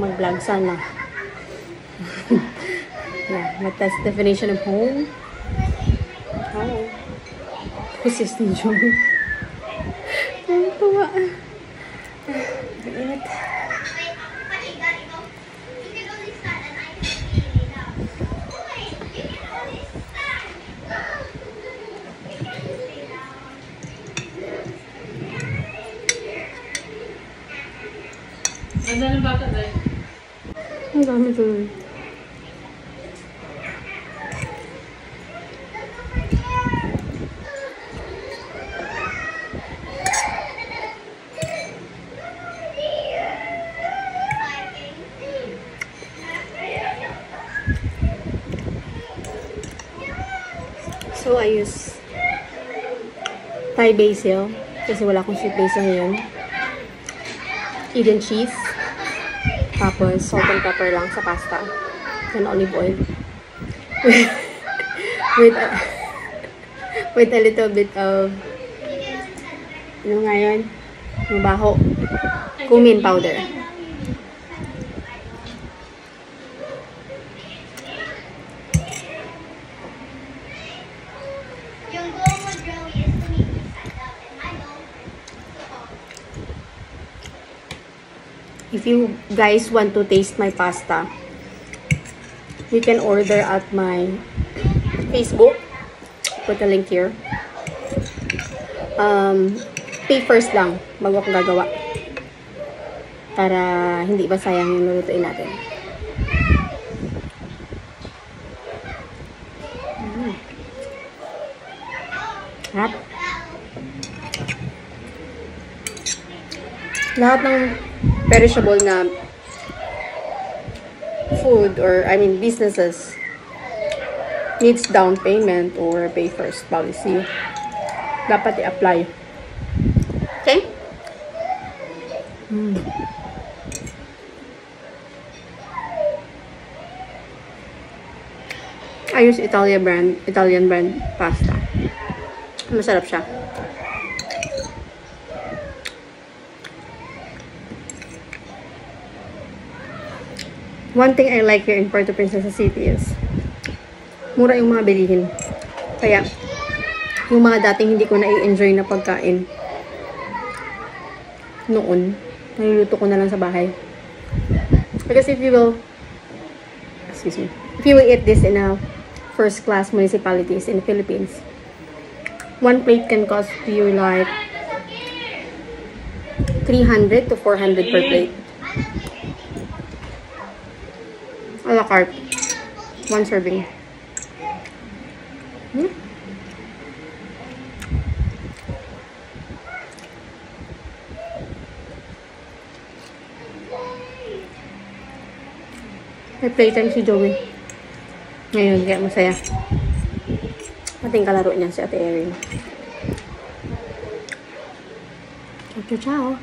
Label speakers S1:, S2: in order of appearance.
S1: mag-vlog sana. Yeah, but that's the definition of home. Oh. Pusis ni John. Ay, tuwa. Init.
S2: Ano na bata dahil?
S1: Ang dami tuloy. So, I use Thai basil kasi wala akong sweet basil ngayon. Eden cheese. Tapos, salt and pepper lang sa pasta. And olive oil. with a little bit of ano nga yun? Yung baho. Cumin powder. If you guys want to taste my pasta, you can order at my Facebook. Put a link here. Pay first lang bago akong gagawa. Para hindi ba sayang yung lulutuin natin. Harap. Lahat ng perishable na food or businesses needs down payment or pay first policy. Dapat i-apply. Okay? I use Italian brand pasta. Masarap siya. One thing I like here in Puerto Princesa City is mura yung mga bilihin. Kaya, yung mga dating hindi ko na-enjoy na pagkain noon, niluluto ko na lang sa bahay. Because if you will eat this in a first-class municipalities in the Philippines, one plate can cost you like 300 to 400 per plate. A la carte. One serving. May playtime si Joey. Ngayon, kaya masaya. Mating kalaro niya si Ate Erin. Ciao, ciao.